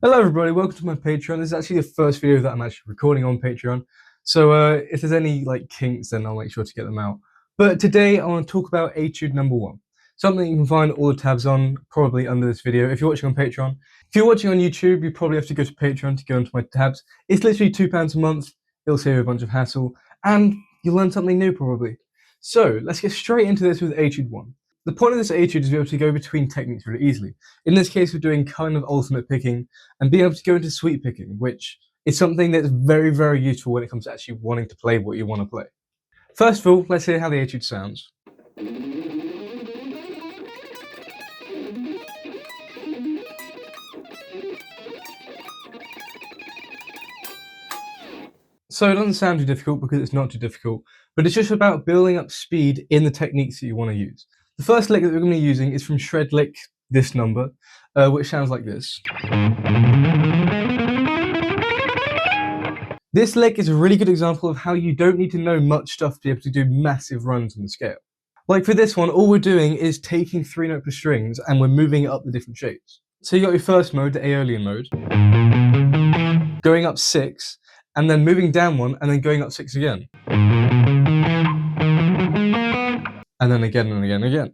Hello everybody, welcome to my Patreon. This is actually the first video that I'm actually recording on Patreon. So if there's any kinks, then I'll make sure to get them out. But today I want to talk about Etude number 1. Something you can find all the tabs on, probably under this video, if you're watching on Patreon. If you're watching on YouTube, you probably have to go to Patreon to go into my tabs. It's literally £2 a month, it'll save you a bunch of hassle, and you'll learn something new probably. So let's get straight into this with Etude 1. The point of this etude is to be able to go between techniques really easily. In this case, we're doing kind of ultimate picking and being able to go into sweep picking, which is something that's very, very useful when it comes to actually wanting to play what you want to play. First of all, let's hear how the etude sounds. So it doesn't sound too difficult because it's not too difficult, but it's just about building up speed in the techniques that you want to use. The first lick that we're going to be using is from Shred Lick, this number, which sounds like this. This lick is a really good example of how you don't need to know much stuff to be able to do massive runs on the scale. Like for this one, all we're doing is taking 3-note strings and we're moving it up the different shapes. So you got your first mode, the Aeolian mode, going up 6, and then moving down 1, and then going up 6 again. And then again and again and again.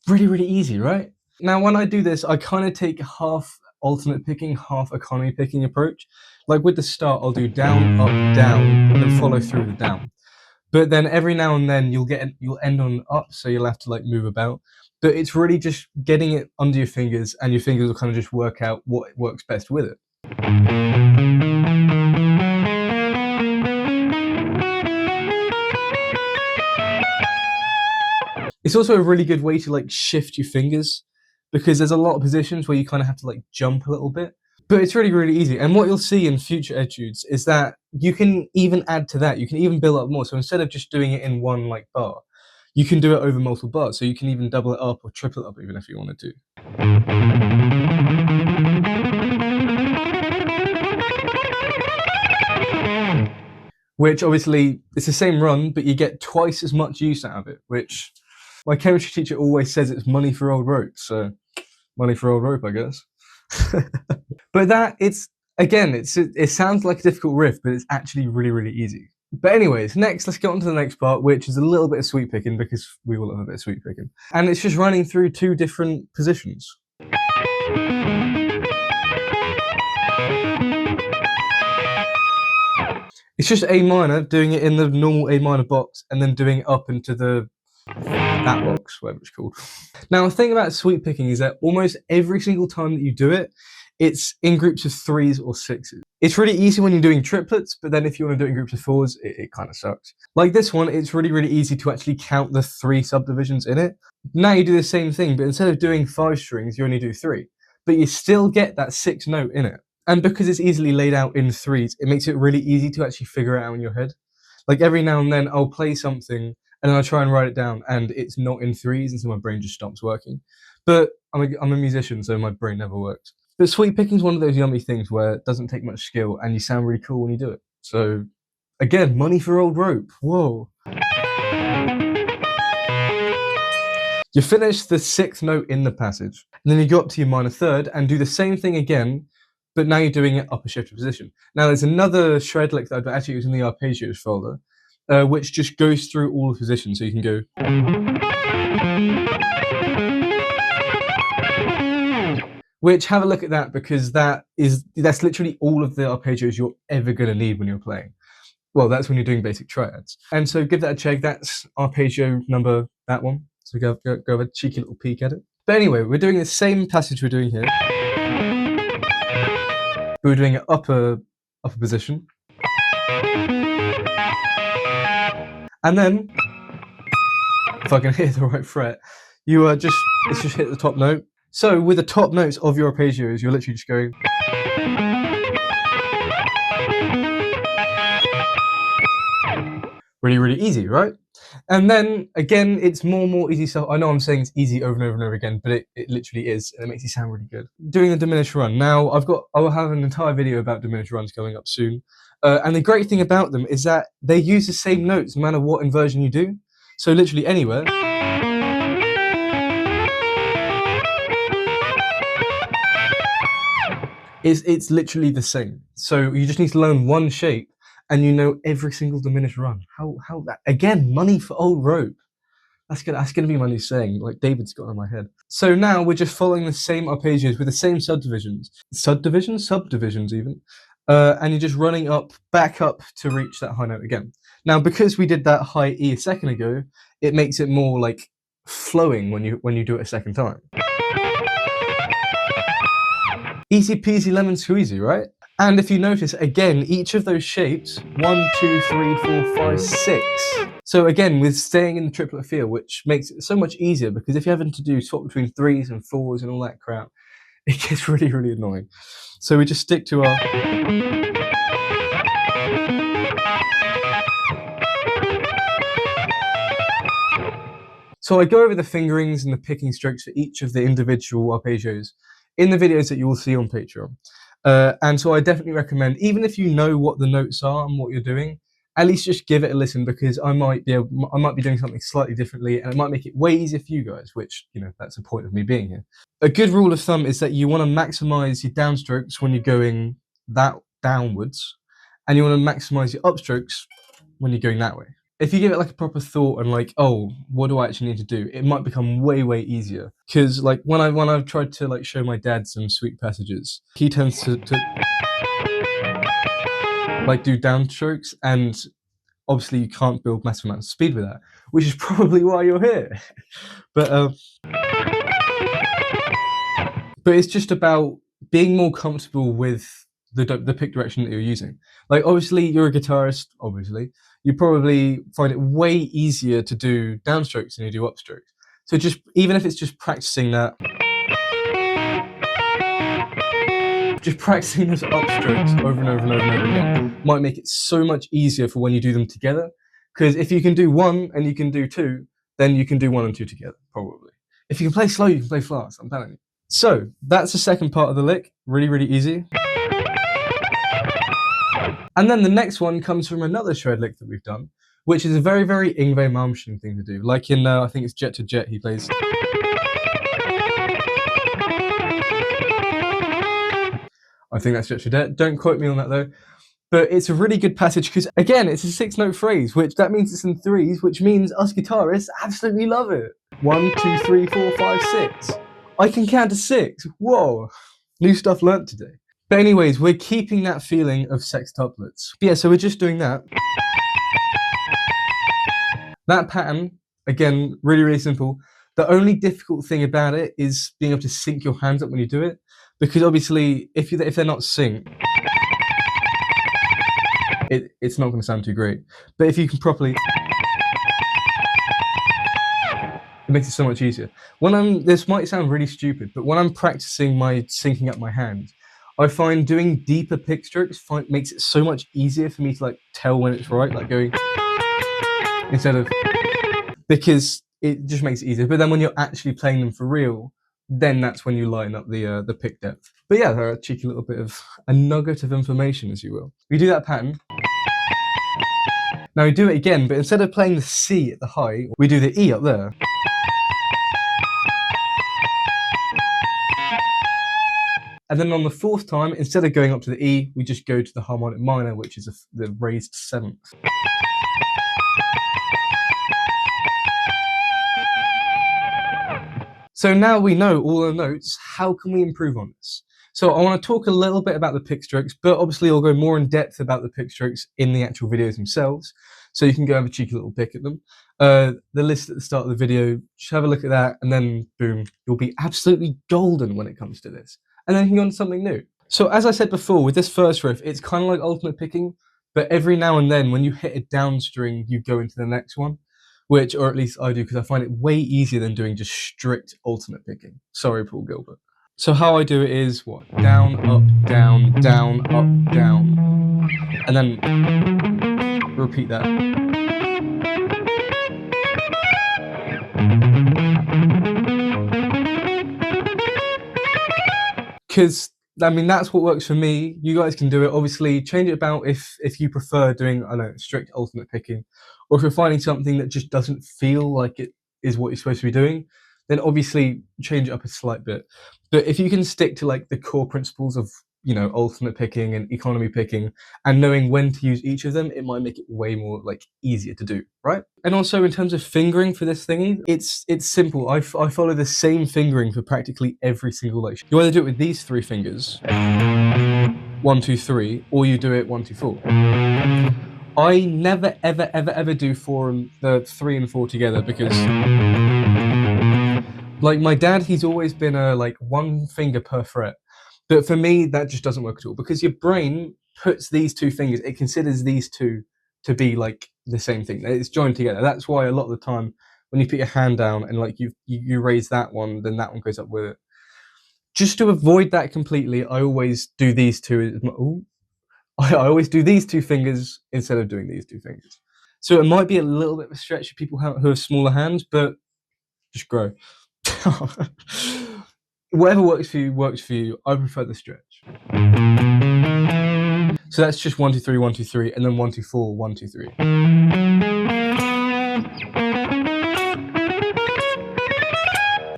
Really, really easy, right? Now, when I do this, I kind of take half alternate picking, half economy picking approach. Like with the start, I'll do down, up, down, and then follow through the down. But then every now and then you'll end on up, so you'll have to move about. But it's really just getting it under your fingers, and your fingers will kind of just work out what works best with it. It's also a really good way to shift your fingers, because there's a lot of positions where you kind of have to jump a little bit. But it's really, really easy. And what you'll see in future etudes is that you can even add to that. You can even build up more. So instead of just doing it in one bar, you can do it over multiple bars. So you can even double it up or triple it up even if you want to. Which obviously, it's the same run, but you get twice as much use out of it, which my chemistry teacher always says it's money for old rope. So money for old rope, I guess. But it sounds like a difficult riff, but it's actually really, really easy. But anyways, next, let's get on to the next part, which is a little bit of sweep picking, because we will have a bit of sweep picking. And it's just running through 2 different positions. It's just A minor, doing it in the normal A minor box, and then doing it up into that box, whatever it's called. Now, the thing about sweep picking is that almost every single time that you do it, it's in groups of 3s or 6s. It's really easy when you're doing triplets, but then if you want to do it in groups of 4s, it kind of sucks. Like this one, it's really, really easy to actually count the 3 subdivisions in it. Now you do the same thing, but instead of doing 5 strings, you only do 3. But you still get that 6th note in it. And because it's easily laid out in 3s, it makes it really easy to actually figure it out in your head. Like every now and then, I'll play something, and then I'll try and write it down, and it's not in 3s, and so my brain just stops working. But I'm a musician, so my brain never works. But sweep picking is one of those yummy things where it doesn't take much skill, and you sound really cool when you do it. So, again, money for old rope. Whoa. You finish the 6th note in the passage, and then you go up to your minor 3rd and do the same thing again, but now you're doing it upper shifted position. Now, there's another shred lick that I've actually used in the Arpeggios folder, which just goes through all the positions, so you can go. Which, have a look at that, because that's literally all of the arpeggios you're ever going to need when you're playing. Well, that's when you're doing basic triads. And so give that a check. That's arpeggio number, that one. So go have a cheeky little peek at it. But anyway, we're doing the same passage we're doing here. We're doing it upper position. And then, if I can hit the right fret, it's just hit the top note. So with the top notes of your arpeggios, you're literally just going. Really, really easy, right? And then, again, it's more easy stuff. I know I'm saying it's easy over and over and over again, but it literally is, and it makes you sound really good. Doing the diminished run. Now, I will have an entire video about diminished runs going up soon. And the great thing about them is that they use the same notes no matter what inversion you do. So literally anywhere. It's literally the same. So you just need to learn one shape, and you know every single diminished run. How that again? Money for old rope. That's gonna be my new saying. Like David's got in my head. So now we're just following the same arpeggios with the same subdivisions even, and you're just running up, back up to reach that high note again. Now, because we did that high E a second ago, it makes it more like flowing when you do it a second time. Easy peasy lemon squeezy, right? And if you notice, again, each of those shapes, 1, 2, 3, 4, 5, 6. So again, with staying in the triplet feel, which makes it so much easier, because if you're having to do swap between 3s and 4s and all that crap, it gets really, really annoying. So we just stick to our... So I go over the fingerings and the picking strokes for each of the individual arpeggios in the videos that you will see on Patreon. And so I definitely recommend, even if you know what the notes are and what you're doing, at least just give it a listen, because I might be doing something slightly differently, and it might make it way easier for you guys, which, you know, that's the point of me being here. A good rule of thumb is that you want to maximize your downstrokes when you're going that downwards, and you want to maximize your upstrokes when you're going that way. If you give it like a proper thought and like, oh, what do I actually need to do? It might become way, way easier. Because like when I've tried to like show my dad some sweet passages, he tends to like do downstrokes, and obviously you can't build massive amounts of speed with that, which is probably why you're here. But it's just about being more comfortable with the pick direction that you're using. Like obviously you're a guitarist, you probably find it way easier to do downstrokes than you do upstrokes. So just, even if it's just practicing that, just practicing those upstrokes over and over and over and over again might make it so much easier for when you do them together. Because if you can do 1 and you can do 2, then you can do 1 and 2 together, probably. If you can play slow, you can play fast, I'm telling you. So that's the second part of the lick, really, really easy. And then the next one comes from another shred lick that we've done, which is a very, very Yngwie Malmsteen thing to do. Like in, I think it's Jet to Jet, he plays... I think that's Jet to Jet, don't quote me on that though. But it's a really good passage, because again, it's a 6-note phrase, which that means it's in 3s, which means us guitarists absolutely love it. 1, 2, 3, 4, 5, 6. I can count to 6, whoa. New stuff learnt today. But anyways, we're keeping that feeling of sextuplets. But yeah, so we're just doing that. That pattern, again, really, really simple. The only difficult thing about it is being able to sync your hands up when you do it, because obviously, if they're not synced, it's not going to sound too great. But if you can properly, it makes it so much easier. This might sound really stupid, but when I'm practicing my syncing up my hands, I find doing deeper pick strokes makes it so much easier for me to like tell when it's right, like going instead of, because it just makes it easier. But then when you're actually playing them for real, then that's when you line up the pick depth. But yeah, a cheeky little bit of a nugget of information, as you will. We do that pattern. Now we do it again, but instead of playing the C at the high, we do the E up there. And then on the 4th time, instead of going up to the E, we just go to the harmonic minor, which is the raised 7th. So now we know all the notes, how can we improve on this? So I want to talk a little bit about the pick strokes, but obviously I'll go more in depth about the pick strokes in the actual videos themselves, so you can go have a cheeky little pick at them. The list at the start of the video, just have a look at that, and then boom, you'll be absolutely golden when it comes to this. And then you can go on to something new. So as I said before, with this first riff, it's kind of like ultimate picking, but every now and then when you hit a down string, you go into the next one, which, or at least I do, because I find it way easier than doing just strict ultimate picking. Sorry, Paul Gilbert. So how I do it is what? Down, up, down, down, up, down. And then repeat that. Because, I mean, that's what works for me. You guys can do it. Obviously, change it about if you prefer doing, I don't know, strict ultimate picking. Or if you're finding something that just doesn't feel like it is what you're supposed to be doing, then obviously change it up a slight bit. But if you can stick to like the core principles of you know, ultimate picking and economy picking, and knowing when to use each of them, it might make it way more like easier to do, right? And also in terms of fingering for this thingy, it's simple. I follow the same fingering for practically every single like. You either do it with these 3 fingers, 1, 2, 3, or you do it 1, 2, 4. I never ever do the 3 and 4 together because, like, my dad, he's always been a like 1 finger per fret. But for me, that just doesn't work at all because your brain puts these 2 fingers, it considers these 2 to be like the same thing. It's joined together. That's why a lot of the time when you put your hand down and like you raise that one, then that one goes up with it. Just to avoid that completely, I always do these 2. I always do these 2 fingers instead of doing these 2 fingers. So it might be a little bit of a stretch for people who have smaller hands, but just grow. Whatever works for you. I prefer the stretch. So that's just 1, 2, 3, 1, 2, 3, and then 1, 2, 4, 1, 2, 3.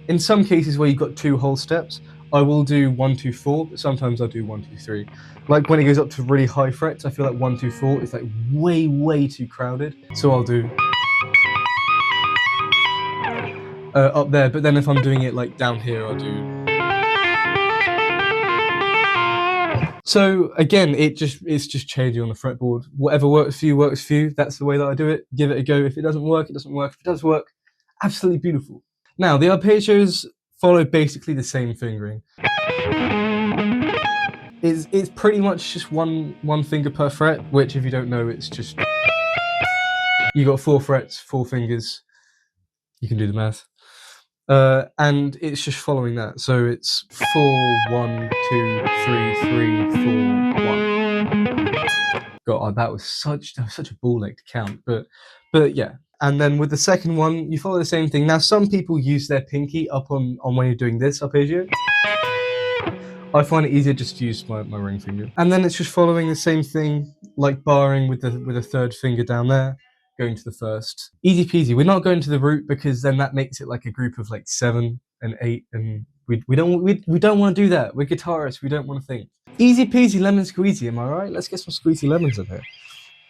In some cases where you've got 2 whole steps, I will do 1, 2, 4, but sometimes I'll do 1, 2, 3. Like when it goes up to really high frets, I feel like 1, 2, 4 is like way too crowded. So I'll do up there, but then if I'm doing it like down here, I'll do. So again, it's just changing on the fretboard. Whatever works for you. That's the way that I do it. Give it a go. If it doesn't work, it doesn't work. If it does work, absolutely beautiful. Now, the arpeggios follow basically the same fingering. It's pretty much just one finger per fret, which if you don't know, it's just, you got 4 frets, 4 fingers. You can do the math. And it's just following that. So it's 4, 1, 2, 3, 3, 4, 1. God, that was such a ball ache to count, but yeah. And then with the second one, you follow the same thing. Now, some people use their pinky up on when you're doing this arpeggio. I find it easier just to use my ring finger. And then it's just following the same thing, like barring with the third finger down there, going to the first. Easy peasy. We're not going to the root because then that makes it like a group of like 7 and 8, and we don't want to do that. We're guitarists, we don't want to think. Easy peasy lemon squeezy, am I right? Let's get some squeezy lemons in here.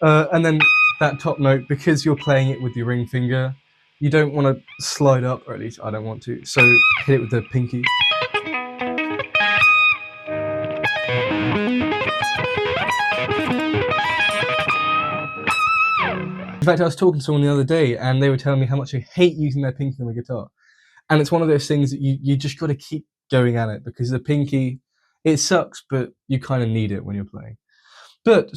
And then that top note, because you're playing it with your ring finger, you don't want to slide up, or at least I don't want to. So hit it with the pinky. In fact, I was talking to someone the other day and they were telling me how much they hate using their pinky on the guitar. And it's one of those things that you just got to keep going at it, because the pinky, it sucks, but you kind of need it when you're playing. But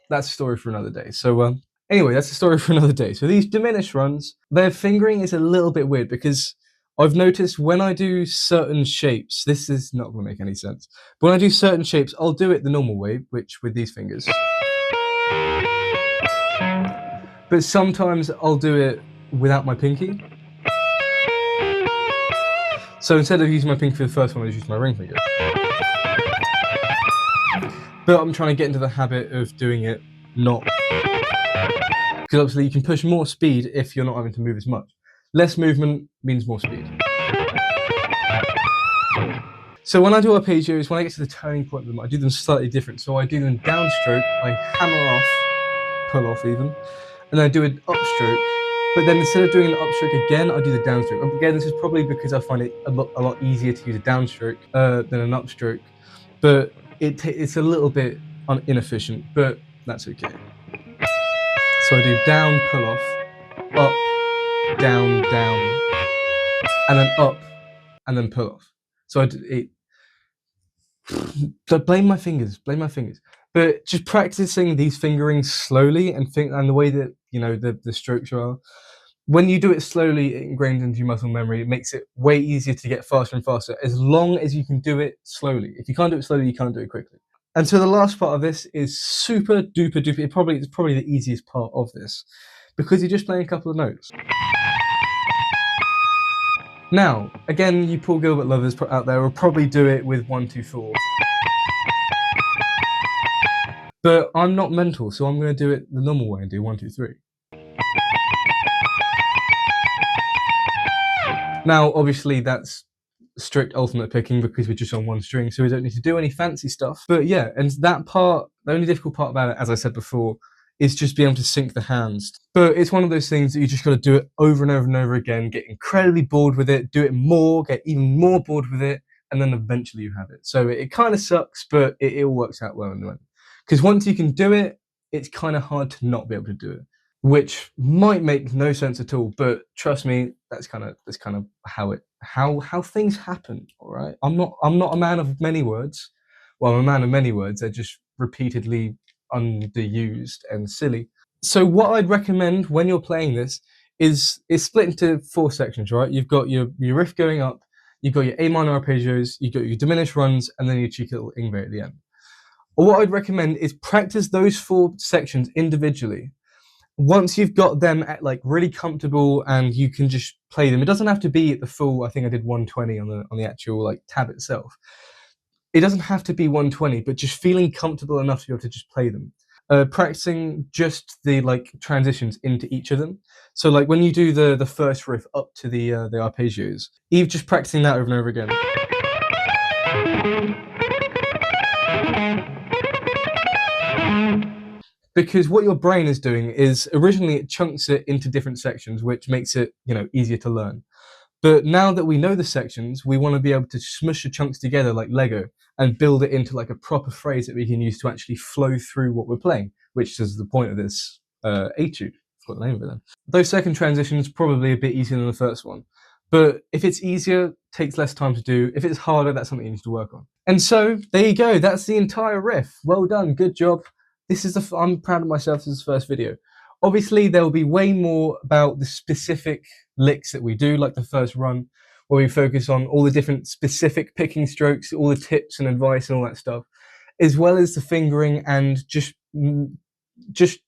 that's a story for another day. So anyway, that's a story for another day. So these diminished runs, their fingering is a little bit weird because I've noticed when I do certain shapes, this is not going to make any sense, but when I do certain shapes, I'll do it the normal way, which with these fingers. But sometimes I'll do it without my pinky. So instead of using my pinky for the first one, I just use my ring finger. But I'm trying to get into the habit of doing it not. Because obviously you can push more speed if you're not having to move as much. Less movement means more speed. So when I do arpeggios, when I get to the turning point of them, I do them slightly different. So I do them downstroke, I hammer off, pull off even, and then I do an upstroke. But then instead of doing an upstroke again, I do the downstroke. Again, this is probably because I find it a lot easier to use a downstroke than an upstroke. But it's a little bit inefficient, but that's okay. So I do down, pull off, up, down, down, and then up, and then pull off. So blame my fingers. But just practicing these fingerings slowly and the way that, you know, the strokes are. When you do it slowly, it ingrains into your muscle memory. It makes it way easier to get faster and faster, as long as you can do it slowly. If you can't do it slowly, you can't do it quickly. And so the last part of this is super duper duper. It's probably the easiest part of this, because you're just playing a couple of notes. Now, again, you Paul Gilbert lovers out there will probably do it with 1, 2, 4. But I'm not mental, so I'm going to do it the normal way and do 1, 2, 3. Now, obviously, that's strict ultimate picking because we're just on one string, so we don't need to do any fancy stuff. But yeah, and that part, the only difficult part about it, as I said before, is just being able to sync the hands. But it's one of those things that you just got to do it over and over and over again, get incredibly bored with it, do it more, get even more bored with it, and then eventually you have it. So it kind of sucks, but it all works out well in the end. Because once you can do it, it's kind of hard to not be able to do it, which might make no sense at all. But trust me, that's kind of how things happen. All right, I'm not a man of many words. Well, I'm a man of many words. They're just repeatedly underused and silly. So what I'd recommend when you're playing this is split into 4 sections, right? You've got your riff going up, you've got your A minor arpeggios, you've got your diminished runs, and then your cheeky little Ingve at the end. What I'd recommend is practice those 4 sections individually. Once you've got them at like really comfortable and you can just play them, it doesn't have to be at the full. I think I did 120 on the actual like tab itself. It doesn't have to be 120, but just feeling comfortable enough to be able to just play them. Practicing just the like transitions into each of them. So like when you do the first riff up to the arpeggios, even just practicing that over and over again. Because what your brain is doing is originally it chunks it into different sections, which makes it, you know, easier to learn. But now that we know the sections, we want to be able to smush the chunks together like Lego and build it into like a proper phrase that we can use to actually flow through what we're playing, which is the point of this etude. I forgot the name of it then. Those second transitions probably a bit easier than the first one. But if it's easier, takes less time to do. If it's harder, that's something you need to work on. And so there you go. That's the entire riff. Well done. Good job. I'm proud of myself. This is the first video. Obviously, there will be way more about the specific licks that we do, like the first run, where we focus on all the different specific picking strokes, all the tips and advice and all that stuff, as well as the fingering and just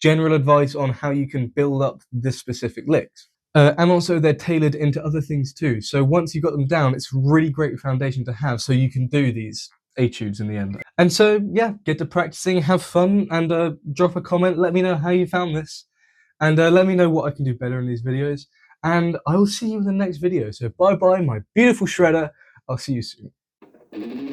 general advice on how you can build up the specific licks. And also they're tailored into other things too. So once you've got them down, it's a really great foundation to have so you can do these etudes in the end. And so, yeah, get to practicing, have fun, and drop a comment. Let me know how you found this. And let me know what I can do better in these videos. And I will see you in the next video. So bye-bye, my beautiful shredder. I'll see you soon.